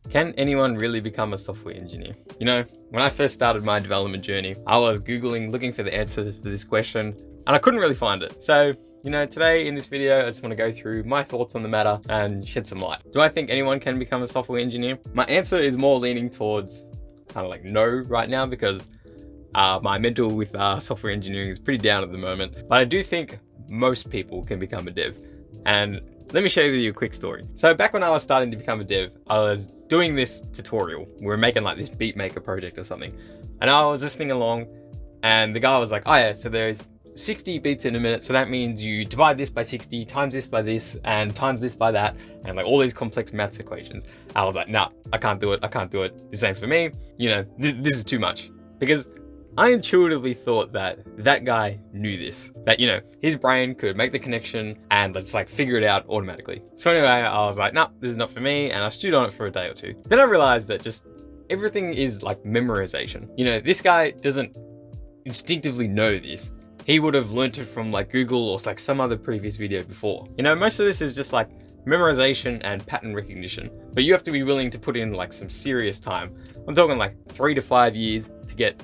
Can anyone really become a software engineer? You know, when I first started my development journey, I was Googling, looking for the answer for this question, and I couldn't really find it. So, you know, today in this video, I just want to go through my thoughts on the matter and shed some light. Do I think anyone can become a software engineer? My answer is more leaning towards kind of like no right now, because my mental with software engineering is pretty down at the moment. But I do think most people can become a dev. And let me share with you a quick story. So back when I was starting to become a dev, I was doing this tutorial. We were making like this beat maker project or something. And I was listening along and the guy was like, oh yeah, so there's 60 beats in a minute. So that means you divide this by 60, times this by this, and times this by that. And like all these complex maths equations. I was like, nah, I can't do it. I can't do it. This ain't for me. You know, this is too much. Because I intuitively thought that that guy knew this, that, you know, his brain could make the connection and let's like figure it out automatically. So anyway, I was like, nah, this is not for me. And I stewed on it for a day or two. Then I realized that just everything is like memorization. You know, this guy doesn't instinctively know this. He would have learned it from like Google or like some other previous video before. You know, most of this is just like memorization and pattern recognition, but you have to be willing to put in like some serious time. I'm talking like 3 to 5 years to get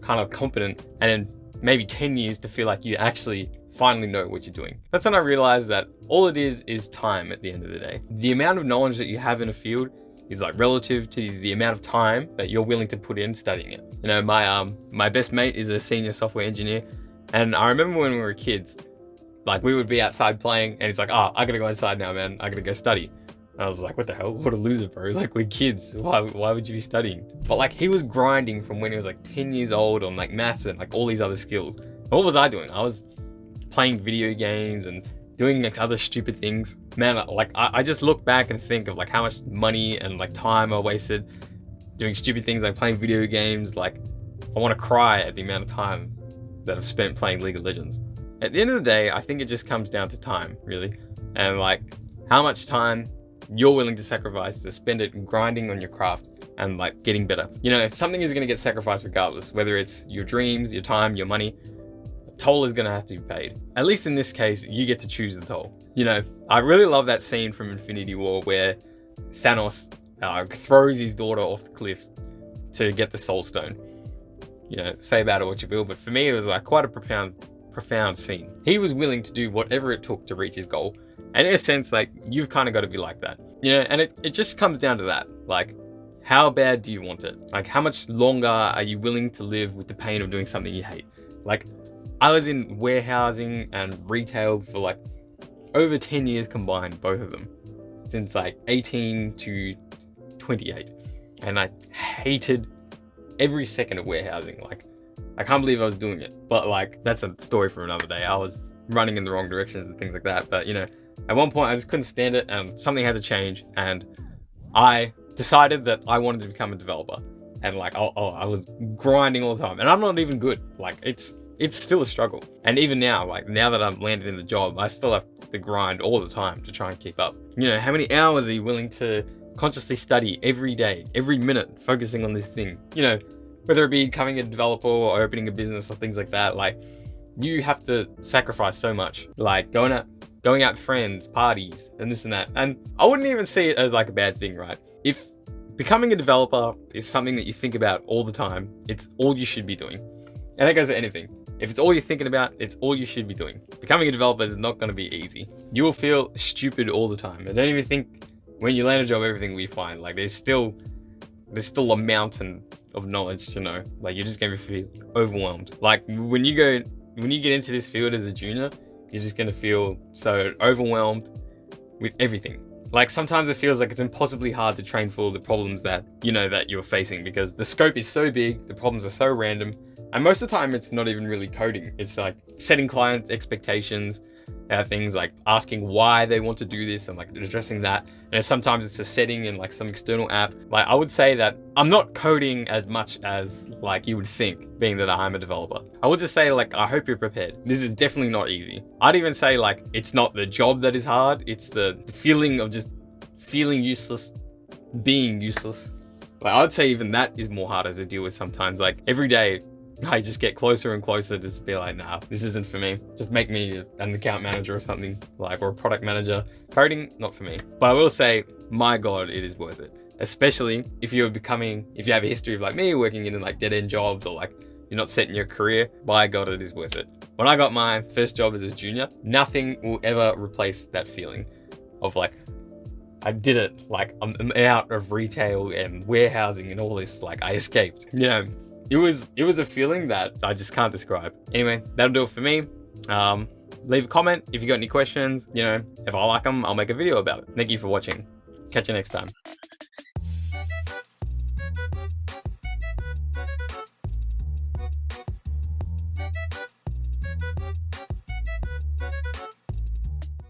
kind of competent, and then maybe 10 years to feel like you actually finally know what you're doing. That's when I realized that all it is time at the end of the day. The amount of knowledge that you have in a field is like relative to the amount of time that you're willing to put in studying it. You know, my best mate is a senior software engineer, and I remember when we were kids, like we would be outside playing and it's like, oh, I gotta go inside now, man. I gotta go study. And I was like, what the hell? What a loser, bro. Like, we're kids. Why would you be studying? But like, he was grinding from when he was like 10 years old on like maths and like all these other skills. And what was I doing? I was playing video games and doing like other stupid things. Man, like I just look back and think of like how much money and like time I wasted doing stupid things like playing video games. Like, I want to cry at the amount of time that I've spent playing League of Legends. At the end of the day, I think it just comes down to time, really. And like, how much time you're willing to sacrifice to spend it grinding on your craft and like getting better. You know, something is going to get sacrificed regardless, whether it's your dreams, your time, your money. A toll is going to have to be paid. At least in this case, you get to choose the toll. You know, I really love that scene from Infinity War where Thanos throws his daughter off the cliff to get the Soul Stone. You know, say about it what you will, but for me it was like quite a profound scene. He was willing to do whatever it took to reach his goal. And in a sense, like, you've kind of got to be like that, you know, and it just comes down to that. Like, how bad do you want it? Like, how much longer are you willing to live with the pain of doing something you hate? Like, I was in warehousing and retail for like over 10 years combined, both of them, since like 18 to 28. And I hated every second of warehousing. Like, I can't believe I was doing it, but like, that's a story for another day. I was running in the wrong directions and things like that. But, you know, at one point I just couldn't stand it and something had to change, and I decided that I wanted to become a developer. And like, I was grinding all the time, and I'm not even good. Like, it's still a struggle. And even now, like now that I'm landed in the job, I still have to grind all the time to try and keep up. You know, how many hours are you willing to consciously study every day, every minute, focusing on this thing? You know, whether it be becoming a developer or opening a business or things like that, like, you have to sacrifice so much, like going out with friends, parties, and this and that. And I wouldn't even see it as like a bad thing, right? If becoming a developer is something that you think about all the time, it's all you should be doing. And that goes to anything. If it's all you're thinking about, it's all you should be doing. Becoming a developer is not going to be easy. You will feel stupid all the time. And don't even think when you land a job, everything will be fine. Like, there's still a mountain of knowledge to know. Like, you're just going to feel overwhelmed. Like, when you get into this field as a junior, you're just going to feel so overwhelmed with everything. Like, sometimes it feels like it's impossibly hard to train for the problems that, you know, that you're facing, because the scope is so big, the problems are so random, and most of the time it's not even really coding. It's like setting client expectations, things like asking why they want to do this and like addressing that. And sometimes it's a setting in like some external app. Like, I would say that I'm not coding as much as like you would think, being that I'm a developer. I would just say, like, I hope you're prepared. This is definitely not easy. I'd even say like, it's not the job that is hard. It's the feeling of just feeling useless, being useless. Like, I would say even that is more harder to deal with sometimes. Like, every day I just get closer and closer to just be like, nah, this isn't for me. Just make me an account manager or something, like, or a product manager. Coding, not for me. But I will say, my God, it is worth it. especially if you have a history of like me working in like dead end jobs, or like you're not set in your career. By God, it is worth it. When I got my first job as a junior, nothing will ever replace that feeling of like, I did it. Like I'm out of retail and warehousing and all this. Like I escaped. You know, it was a feeling that I just can't describe. Anyway, that'll do it for me. Leave a comment if you got any questions. You know, if I like them, I'll make a video about it. Thank you for watching. Catch you next time.